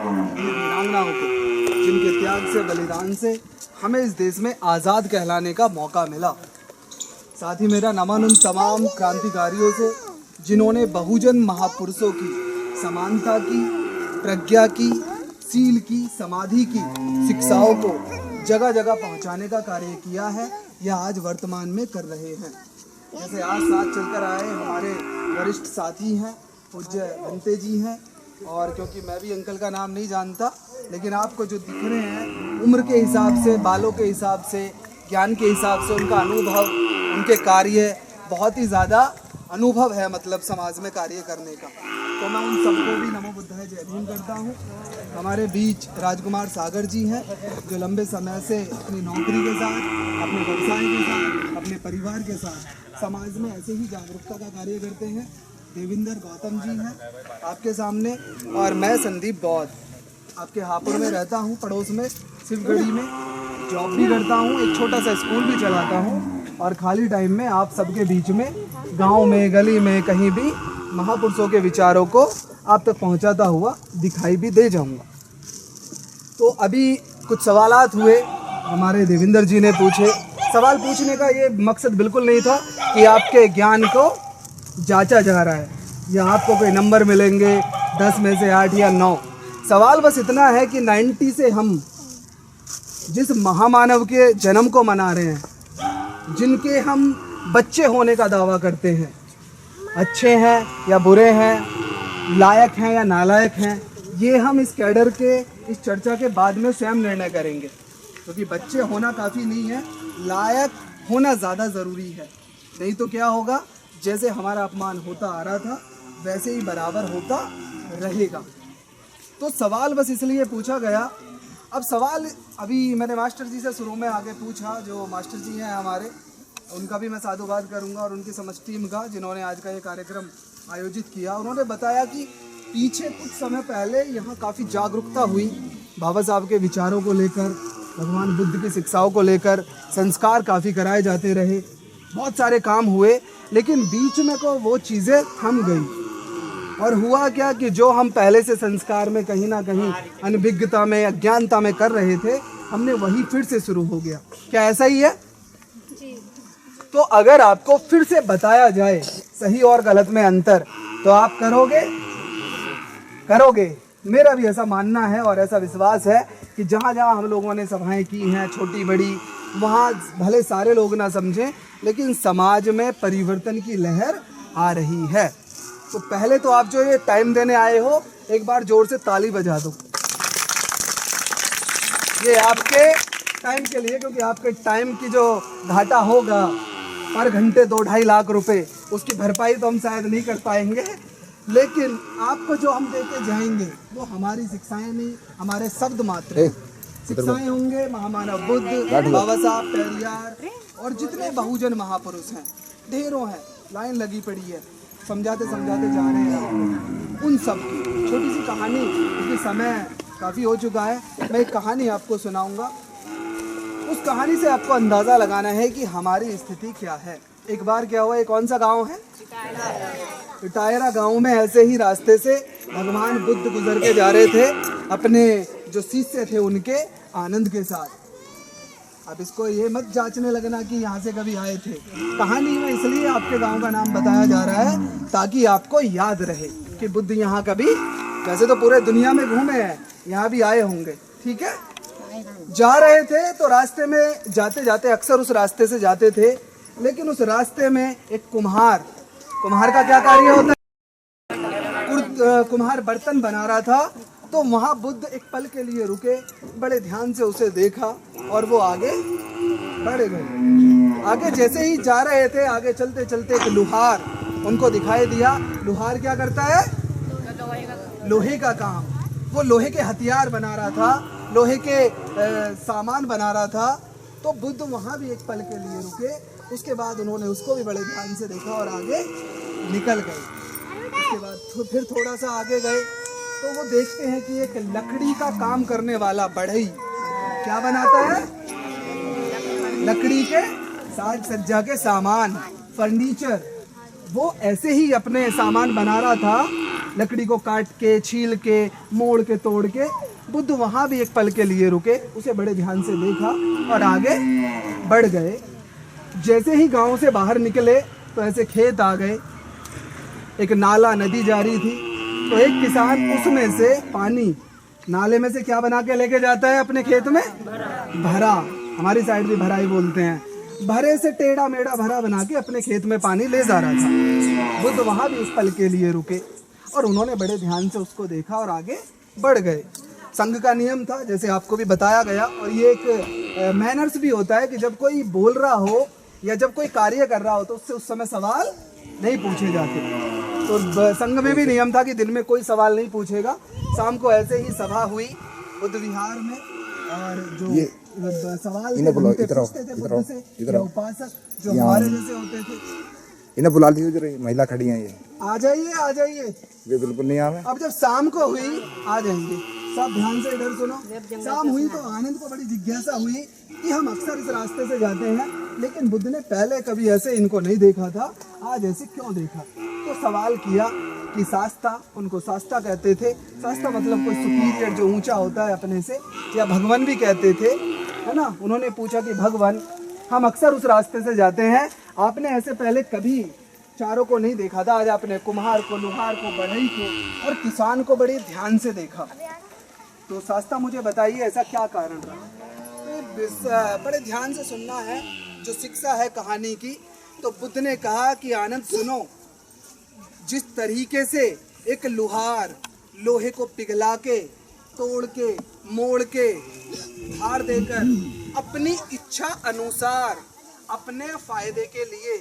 वीरांगनाओं को, जिनके त्याग से, बलिदान से हमें इस देश में आज़ाद कहलाने का मौका मिला। साथ ही मेरा नमन उन तमाम क्रांतिकारियों से जिन्होंने बहुजन महापुरुषों की समानता की, प्रज्ञा की, सील की, समाधि की शिक्षाओं को जगह जगह पहुंचाने का कार्य किया है या आज वर्तमान में कर रहे हैं। जैसे आज साथ चलकर आए हमारे वरिष्ठ साथी हैं, पूज्य भंते जी हैं, और क्योंकि मैं भी अंकल का नाम नहीं जानता, लेकिन आपको जो दिख रहे हैं उम्र के हिसाब से, बालों के हिसाब से, ज्ञान के हिसाब से, उनका अनुभव, उनके कार्य बहुत ही ज़्यादा अनुभव है, मतलब समाज में कार्य करने का। तो मैं उन सबको भी नमो बुद्धाय जय भीम करता हूँ। हमारे बीच राजकुमार सागर जी हैं, जो लंबे समय से अपनी नौकरी के साथ, अपने व्यवसाय के साथ, अपने परिवार के साथ समाज में ऐसे ही जागरूकता का कार्य करते हैं। देविंदर गौतम जी हैं आपके सामने, और मैं संदीप बौद्ध आपके हापुड़ में रहता हूँ, पड़ोस में शिवगढ़ी में जॉब भी करता हूँ, एक छोटा सा स्कूल भी चलाता हूँ, और खाली टाइम में आप सबके बीच में, गांव में, गली में, कहीं भी महापुरुषों के विचारों को आप तक पहुंचाता हुआ दिखाई भी दे जाऊंगा। तो अभी कुछ सवालात हुए, हमारे देविंदर जी ने पूछे। सवाल पूछने का ये मकसद बिल्कुल नहीं था कि आपके ज्ञान को जांचा जा रहा है या आपको कोई नंबर मिलेंगे 10 में से 8 या 9। सवाल बस इतना है कि 90 से हम जिस महामानव के जन्म को मना रहे हैं, जिनके हम बच्चे होने का दावा करते हैं, अच्छे हैं या बुरे हैं, लायक हैं या नालायक हैं, ये हम इस कैडर के, इस चर्चा के बाद में स्वयं निर्णय करेंगे। क्योंकि बच्चे होना काफ़ी नहीं है, लायक होना ज़्यादा ज़रूरी है। नहीं तो क्या होगा, जैसे हमारा अपमान होता आ रहा था वैसे ही बराबर होता रहेगा। तो सवाल बस इसलिए पूछा गया। अब सवाल अभी मैंने मास्टर जी से शुरू में आगे पूछा, जो मास्टर जी हैं हमारे, उनका भी मैं साधुवाद करूंगा, और उनकी समझ टीम का, जिन्होंने आज का ये कार्यक्रम आयोजित किया। उन्होंने बताया कि पीछे कुछ समय पहले यहाँ काफ़ी जागरूकता हुई, बाबा साहब के विचारों को लेकर, भगवान बुद्ध की शिक्षाओं को लेकर संस्कार काफ़ी कराए जाते रहे, बहुत सारे काम हुए, लेकिन बीच में को वो चीज़ें थम गई। और हुआ क्या कि जो हम पहले से संस्कार में कहीं ना कहीं अनभिज्ञता में, अज्ञानता में कर रहे थे, हमने वही फिर से शुरू हो गया। क्या ऐसा ही है? तो अगर आपको फिर से बताया जाए सही और गलत में अंतर, तो आप करोगे। मेरा भी ऐसा मानना है और ऐसा विश्वास है कि जहाँ जहाँ हम लोगों ने सभाएं की हैं, छोटी बड़ी, वहाँ भले सारे लोग ना समझें, लेकिन समाज में परिवर्तन की लहर आ रही है। तो पहले तो आप जो ये टाइम देने आए हो, एक बार जोर से ताली बजा दो। ये आपके टाइम के लिए, क्योंकि आपके टाइम की जो घाटा होगा पर घंटे 2-2.5 लाख रुपए, उसकी भरपाई तो हम शायद नहीं कर पाएंगे, लेकिन आपको जो हम देते जाएंगे वो हमारी शिक्षाएं नहीं, हमारे शब्द मात्र शिक्षाएं होंगे। महामानव बुद्ध, बाबा साहब, पेरियार और जितने बहुजन महापुरुष हैं, ढेरों हैं, लाइन लगी पड़ी है, समझाते समझाते जा रहे हैं। उन सब की छोटी सी कहानी, क्योंकि समय काफ़ी हो चुका है, मैं एक कहानी आपको सुनाऊंगा। उस कहानी से आपको अंदाज़ा लगाना है कि हमारी स्थिति क्या है। एक बार क्या हुआ, ये कौन सा गांव है? इटायरा गांव में ऐसे ही रास्ते से भगवान बुद्ध गुजर के जा रहे थे, अपने जो शिष्य थे उनके आनंद के साथ। अब इसको ये मत जांचने लगना कि यहाँ से कभी आए थे। कहानी में इसलिए आपके गांव का नाम बताया जा रहा है ताकि आपको याद रहे कि बुद्ध यहाँ कभी, वैसे तो पूरे दुनिया में घूमे हैं, यहाँ भी आए होंगे, ठीक है। जा रहे थे तो रास्ते में जाते जाते, अक्सर उस रास्ते से जाते थे, लेकिन उस रास्ते में एक कुम्हार का क्या कार्य होता है? कुम्हार बर्तन बना रहा था। तो वहाँ बुद्ध एक पल के लिए रुके, बड़े ध्यान से उसे देखा और वो आगे बढ़ गए। आगे जैसे ही जा रहे थे, आगे चलते चलते एक लुहार उनको दिखाई दिया। लुहार क्या करता है? लोहे का काम। वो लोहे के हथियार बना रहा था, लोहे के सामान बना रहा था। तो बुद्ध वहाँ भी एक पल के लिए रुके, उसके बाद उन्होंने उसको भी बड़े ध्यान से देखा और आगे निकल गए। उसके बाद फिर थोड़ा सा आगे गए तो वो देखते हैं कि एक लकड़ी का काम करने वाला बढ़ई क्या बनाता है? लकड़ी के साज सज्जा के सामान, फर्नीचर। वो ऐसे ही अपने सामान बना रहा था लकड़ी को काट के, छील के, मोड़ के, तोड़ के। बुद्ध वहाँ भी एक पल के लिए रुके, उसे बड़े ध्यान से देखा और आगे बढ़ गए। जैसे ही गांव से बाहर निकले तो ऐसे खेत आ गए, एक नाला, नदी जा रही थी। तो एक किसान उसमें से पानी, नाले में से क्या बना के लेके जाता है अपने खेत में? भरा। हमारी साइड भी भरा ही बोलते हैं। भरे से टेढ़ा मेढ़ा भरा बना के अपने खेत में पानी ले जा रहा था। बुद्ध वहाँ भी उस पल के लिए रुके और उन्होंने बड़े ध्यान से उसको देखा और आगे बढ़ गए। संघ का नियम था, जैसे आपको भी बताया गया, और ये एक मैनर्स भी होता है कि जब कोई बोल रहा हो या जब कोई कार्य कर रहा हो तो उससे उस समय सवाल नहीं पूछे जाते। तो संघ में भी नियम था कि दिन में कोई सवाल नहीं पूछेगा। शाम को ऐसे ही सभा हुई बुद्ध विहार में, और जो सवाल पूछते थे बुद्ध से, या उपासक जो हमारे जैसे होते थे, इन्हें बुला लीजिए, जरा महिला खड़ी हैं ये। आ जाइए आ जाइए। वे बिल्कुल नहीं आवे। अब जब शाम को हुई आ जाएंगे सब, ध्यान से इधर सुनो। शाम हुई तो आनंद को बड़ी जिज्ञासा हुई कि हम अक्सर इस रास्ते से जाते हैं, लेकिन बुद्ध ने पहले कभी ऐसे इनको नहीं देखा था, आज ऐसे क्यों देखा? तो सवाल किया कि शास्ता, उनको शास्ता कहते थे। शास्ता मतलब कोई सुपीरियर जो ऊंचा होता है अपने से, या भगवान भी कहते थे, है ना। उन्होंने पूछा कि भगवान, हम अक्सर उस रास्ते से जाते हैं, आपने ऐसे पहले कभी चारों को नहीं देखा था, आज आपने कुम्हार को, लोहार को, बढ़ई को और किसान को बड़े ध्यान से देखा। तो शास्ता मुझे बताइए ऐसा क्या कारण रहा? तो बड़े ध्यान से सुनना है, जो शिक्षा है कहानी की। तो बुद्ध ने कहा कि आनंद सुनो, जिस तरीके से एक लोहार लोहे को पिघला के, तोड़ के, मोड़ के, धार देकर अपनी इच्छा अनुसार अपने फायदे के लिए,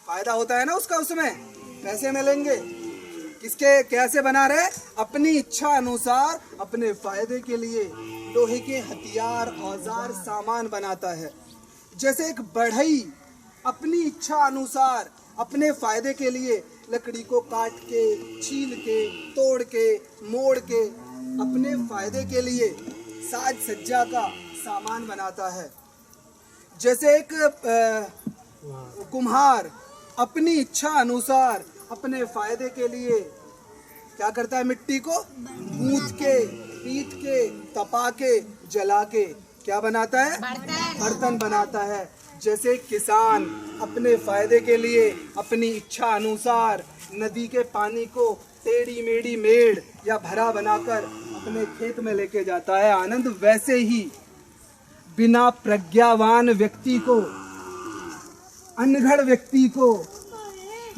फायदा होता है ना उसका, उसमें पैसे मिलेंगे, किसके कैसे बना रहे? अपनी इच्छा अनुसार अपने फायदे के लिए लोहे के हथियार, औजार, सामान बनाता है। जैसे एक बढ़ई अपनी इच्छा अनुसार अपने फायदे के लिए लकड़ी को काट के, छील के, तोड़ के, मोड़ के अपने फायदे के लिए साज सज्जा का सामान बनाता है। जैसे एक कुम्हार अपनी इच्छा अनुसार अपने फायदे के लिए क्या करता है? मिट्टी को गूंथ के, पीट के, तपा के, जला के क्या बनाता है? बर्तन बनाता है। जैसे किसान अपने फायदे के लिए अपनी इच्छा अनुसार नदी के पानी को टेढ़ी मेढ़ी मेड़ या भरा बनाकर अपने खेत में लेके जाता है आनंद, वैसे ही बिना प्रज्ञावान व्यक्ति को, अनगढ़ व्यक्ति को,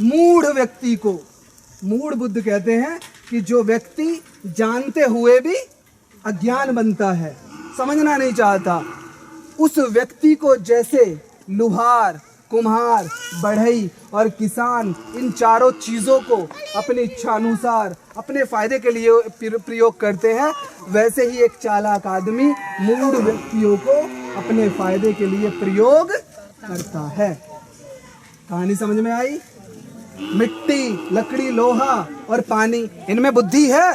मूढ़ व्यक्ति को, मूढ़ बुद्ध कहते हैं कि जो व्यक्ति जानते हुए भी अज्ञान बनता है, समझना नहीं चाहता, उस व्यक्ति को जैसे लुहार, कुम्हार, बढ़ई और किसान इन चारों चीज़ों को अपनी इच्छा अनुसार अपने फायदे के लिए प्रयोग करते हैं, वैसे ही एक चालाक आदमी मूढ़ व्यक्तियों को अपने फायदे के लिए प्रयोग करता है। कहानी समझ में आई? मिट्टी, लकड़ी, लोहा और पानी, इनमें बुद्धि है?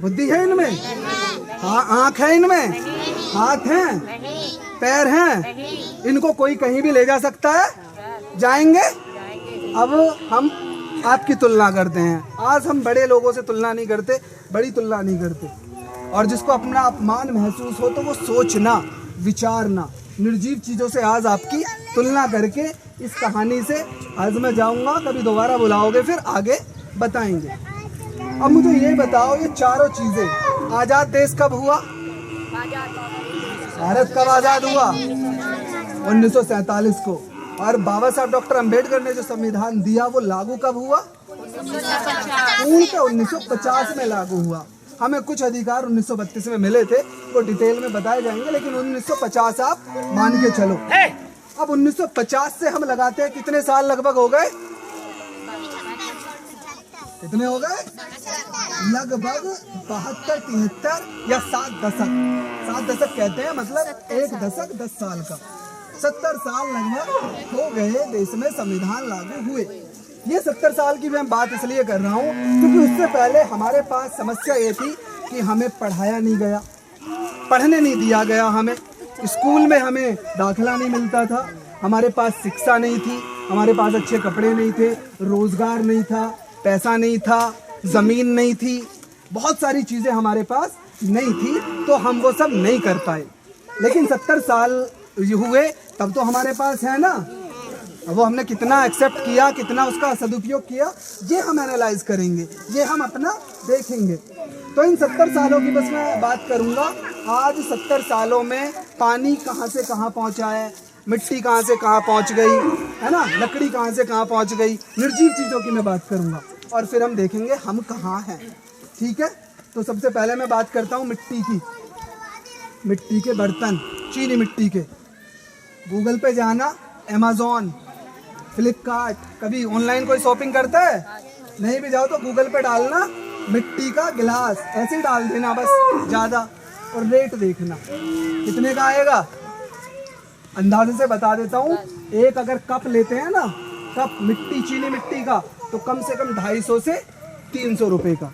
बुद्धि है इनमें? हाँ, आँख है इनमें? हाथ हैं? पैर हैं? इनको कोई कहीं भी ले जा सकता है? जाएंगे? अब हम आपकी तुलना करते हैं। आज हम बड़े लोगों से तुलना नहीं करते, बड़ी तुलना नहीं करते, और जिसको अपना अपमान महसूस हो तो वो सोचना, विचारना, निर्जीव चीज़ों से आज आपकी तुलना करके इस कहानी से आज मैं जाऊंगा, कभी दोबारा बुलाओगे फिर आगे बताएंगे। अब मुझे ये बताओ, ये चारों चीज़ें, आज़ाद देश कब हुआ? भारत कब आज़ाद हुआ? 1947 को। और बाबा साहब डॉक्टर अंबेडकर ने जो संविधान दिया वो लागू कब हुआ? पूर्णतः 1950 में लागू हुआ। हमें कुछ अधिकार 1932 में मिले थे, वो डिटेल में बताए जाएंगे, लेकिन 1950 आप मान के चलो। अब 1950 से हम लगाते हैं कितने साल लगभग हो गए? कितने हो गए? लगभग 72, 73 या 7 दशक। 7 दशक कहते हैं, मतलब एक दशक 10 साल का। 70 साल लगभग हो गए देश में संविधान लागू हुए। ये 70 साल की मैं बात इसलिए कर रहा हूँ क्योंकि उससे पहले हमारे पास समस्या ये थी कि हमें पढ़ाया नहीं गया, पढ़ने नहीं दिया गया, हमें स्कूल में हमें दाखिला नहीं मिलता था, हमारे पास शिक्षा नहीं थी, हमारे पास अच्छे कपड़े नहीं थे, रोजगार नहीं था, पैसा नहीं था, ज़मीन नहीं थी, बहुत सारी चीज़ें हमारे पास नहीं थी, तो हम वो सब नहीं कर पाए। लेकिन 70 साल हुए तब तो हमारे पास है ना, वो हमने कितना एक्सेप्ट किया, कितना उसका सदुपयोग किया, ये हम एनालाइज करेंगे, ये हम अपना देखेंगे। तो इन 70 सालों की बस मैं बात करूँगा। आज 70 सालों में पानी कहाँ से कहाँ पहुँचा है, मिट्टी कहाँ से कहाँ पहुँच गई है ना, लकड़ी कहाँ से कहाँ पहुँच गई, निर्जीव चीज़ों की मैं बात करूँगा और फिर हम देखेंगे हम कहाँ हैं। ठीक है, तो सबसे पहले मैं बात करता हूँ मिट्टी की। मिट्टी के बर्तन, चीनी मिट्टी के। गूगल पे जाना, अमेज़ॉन, फ्लिपकार्ट, कभी ऑनलाइन कोई शॉपिंग करता है? नहीं भी जाओ तो गूगल पे डालना मिट्टी का गिलास, ऐसे ही डाल देना बस ज़्यादा, और रेट देखना कितने का आएगा। अंदाजे से बता देता हूँ, एक अगर कप लेते हैं ना, कप मिट्टी, चीनी मिट्टी का, तो कम से कम 250 से 300 रुपये का।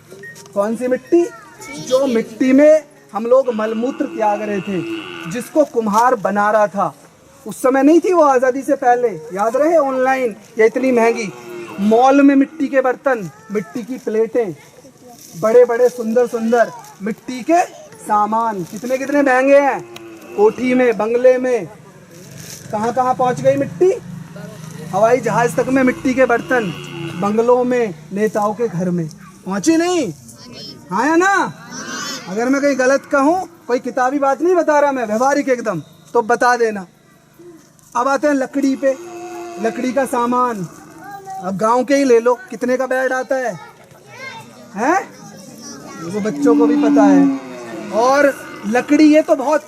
कौन सी मिट्टी? जो मिट्टी में हम लोग मलमूत्र त्याग रहे थे, जिसको कुम्हार बना रहा था। उस समय नहीं थी वो, आज़ादी से पहले, याद रहे, ऑनलाइन या इतनी महंगी। मॉल में मिट्टी के बर्तन, मिट्टी की प्लेटें, बड़े बड़े सुंदर सुंदर मिट्टी के सामान, कितने कितने महंगे हैं। कोठी में, बंगले में, कहाँ कहाँ पहुँच गई मिट्टी? हवाई जहाज तक में मिट्टी के बर्तन, बंगलों में, नेताओं के घर में पहुँची नहीं? हाँ या ना? अगर मैं कहीं गलत कहूँ, कोई किताबी बात नहीं बता रहा मैं, व्यवहारिक एकदम, तो बता देना। अब आते हैं लकड़ी पे, लकड़ी का सामान। अब गांव के ही ले लो, कितने का बेड आता है? हैं? वो बच्चों को भी पता है। और लकड़ी ये तो बहुत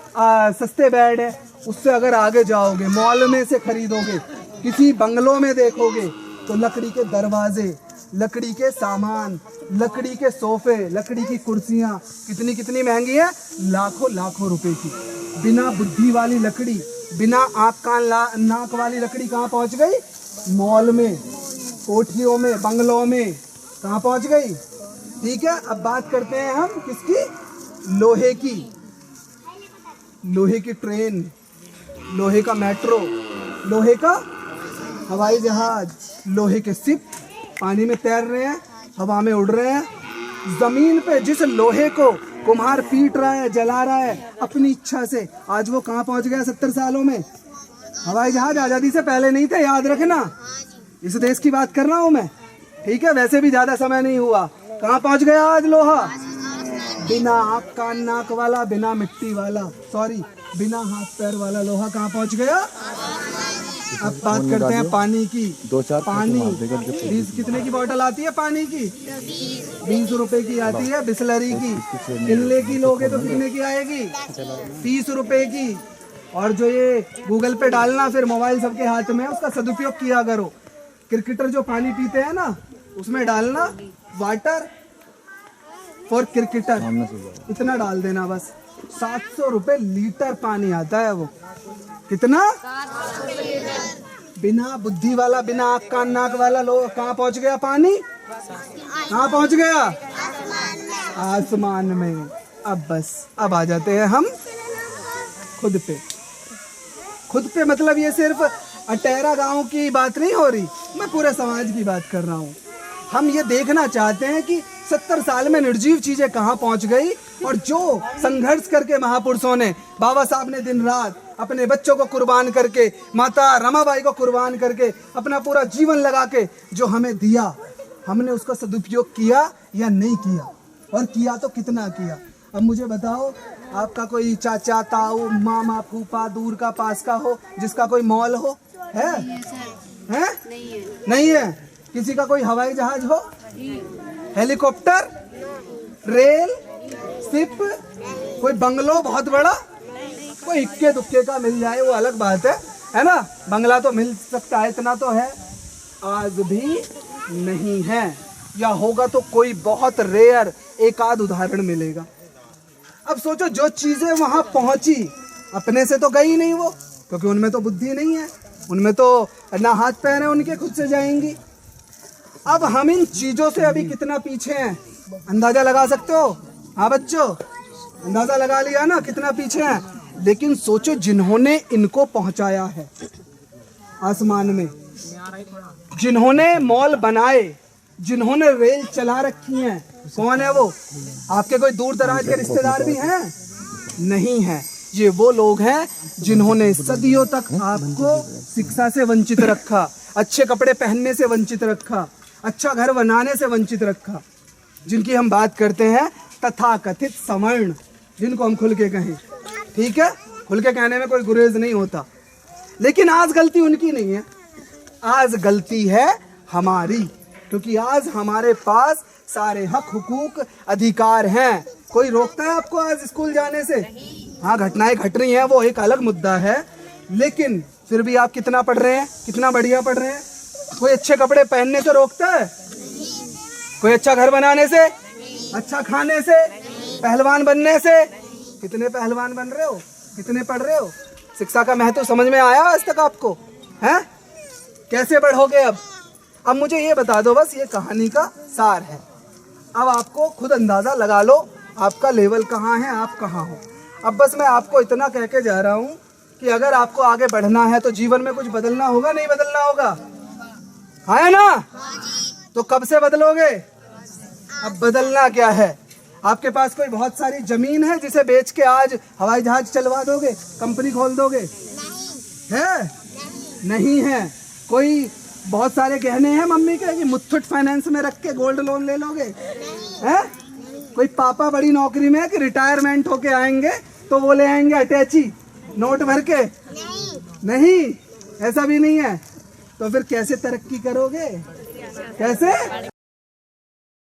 सस्ते बेड है। उससे अगर आगे जाओगे, मॉल में से खरीदोगे, किसी बंगलों में देखोगे, तो लकड़ी के दरवाजे, लकड़ी के सामान, लकड़ी के सोफे, लकड़ी की कुर्सियाँ कितनी कितनी महंगी है, लाखों लाखों रुपए की। बिना बुद्धि वाली लकड़ी, बिना आँख कान नाक वाली लकड़ी कहाँ पहुँच गई? मॉल में, कोठियों में, बंगलों में, कहाँ पहुँच गई? ठीक है, अब बात करते हैं हम किसकी? लोहे की। लोहे की ट्रेन, लोहे का मेट्रो, लोहे का हवाई जहाज, लोहे के शिप पानी में तैर रहे हैं, हवा में उड़ रहे हैं। जमीन पे जिस लोहे को कुम्हार पीट रहा है, जला रहा है अपनी इच्छा से, आज वो कहाँ पहुंच गया 70 सालों में? हवाई जहाज आज़ादी से पहले नहीं थे, याद रखना। इस देश की बात कर रहा हूँ मैं, ठीक है? वैसे भी ज़्यादा समय नहीं हुआ। कहाँ पहुंच गया आज लोहा? बिना आँख कान नाक वाला, बिना मिट्टी वाला, सॉरी, बिना हाथ पैर वाला लोहा कहाँ पहुंच गया? अब बात करते हैं पानी की। पानी 20 कितने की बोतल आती है पानी की? 20 रुपए की आती है बिस्लरी की। किले की लोगे तो कितने की आएगी? 30 रुपए की। और जो ये गूगल पे डालना, फिर मोबाइल सबके हाथ में, उसका सदुपयोग किया करो। क्रिकेटर जो पानी पीते हैं ना, उसमें डालना वाटर फॉर क्रिकेटर, इतना डाल देना बस। 700 रुपए लीटर पानी आता है वो। कितना? बिना बुद्धि वाला, बिना आँख कान नाक वाला लोग कहाँ पहुंच गया पानी? कहाँ पहुंच गया? आसमान में। अब बस, अब आ जाते हैं हम खुद पे। खुद पे मतलब ये सिर्फ अटेरा गांव की बात नहीं हो रही, मैं पूरे समाज की बात कर रहा हूँ। हम ये देखना चाहते हैं कि 70 साल में निर्जीव चीजें कहाँ पहुंच गई, और जो संघर्ष करके महापुरुषों ने, बाबा साहब ने दिन रात अपने बच्चों को कुर्बान करके, माता रमाबाई को कुर्बान करके, अपना पूरा जीवन लगा के जो हमें दिया, हमने उसका सदुपयोग किया या नहीं किया? और किया तो कितना किया? अब मुझे बताओ, आपका कोई चाचा, ताऊ, मामा, फूफा, दूर का, पास का हो, जिसका कोई मॉल हो? है? नहीं है। किसी का कोई हवाई जहाज हो, हेलीकॉप्टर, रेल, शिप, कोई बंगलो बहुत बड़ा? कोई इक्के दुक्के का मिल जाए वो अलग बात है ना? बंगला तो मिल सकता है, इतना तो है। आज भी नहीं है, या होगा तो कोई बहुत रेयर एक आध उदाहरण मिलेगा। अब सोचो, जो चीजें वहां पहुंची, अपने से तो गई नहीं वो, क्योंकि उनमें तो बुद्धि नहीं है, उनमें तो ना हाथ पैर है उनके, खुद से जाएंगी। अब हम इन चीजों से अभी कितना पीछे हैं, अंदाजा लगा सकते हो? हाँ बच्चों, अंदाजा लगा लिया ना कितना पीछे हैं? लेकिन सोचो, जिन्होंने इनको पहुंचाया है आसमान में, जिन्होंने मॉल बनाए, जिन्होंने रेल चला रखी है। कौन है वो? आपके कोई दूर दराज के रिश्तेदार भी हैं? नहीं है। ये वो लोग हैं जिन्होंने सदियों तक आपको शिक्षा से वंचित रखा, अच्छे कपड़े पहनने से वंचित रखा, अच्छा घर बनाने से वंचित रखा। जिनकी हम बात करते हैं तथाकथित सवर्ण, जिनको हम खुल के कहें। ठीक है, खुल के कहने में कोई गुरेज नहीं होता। लेकिन आज गलती उनकी नहीं है, आज गलती है हमारी, क्योंकि आज हमारे पास सारे हक हुकूक अधिकार हैं। कोई रोकता है आपको आज स्कूल जाने से? हाँ, घटनाएं घट रही हैं, वो एक अलग मुद्दा है, लेकिन फिर भी आप कितना पढ़ रहे हैं, कितना बढ़िया पढ़ रहे हैं। कोई अच्छे कपड़े पहनने से रोकता है? कोई अच्छा घर बनाने से, अच्छा खाने से, पहलवान बनने से? कितने पहलवान बन रहे हो, कितने पढ़ रहे हो? शिक्षा का महत्व समझ में आया आज तक आपको? हैं? कैसे बढ़ोगे अब मुझे ये बता दो, बस ये कहानी का सार है। अब आपको खुद अंदाजा लगा लो आपका लेवल कहाँ है, आप कहाँ हो। अब बस मैं आपको इतना कह के जा रहा हूँ कि अगर आपको आगे बढ़ना है तो जीवन में कुछ बदलना होगा, नहीं बदलना होगा? है ना? तो कब से बदलोगे? अब बदलना क्या है? आपके पास कोई बहुत सारी जमीन है जिसे बेच के आज हवाई जहाज चलवा दोगे, कंपनी खोल दोगे? है? नहीं है। कोई बहुत सारे गहने हैं मम्मी के कि मुथूट फाइनेंस में रख के गोल्ड लोन ले लोगे? हैं? कोई पापा बड़ी नौकरी में है कि रिटायरमेंट होके आएंगे तो वो ले आएंगे अटैची नोट भर के? नहीं, ऐसा भी नहीं है। तो फिर कैसे तरक्की करोगे? कैसे?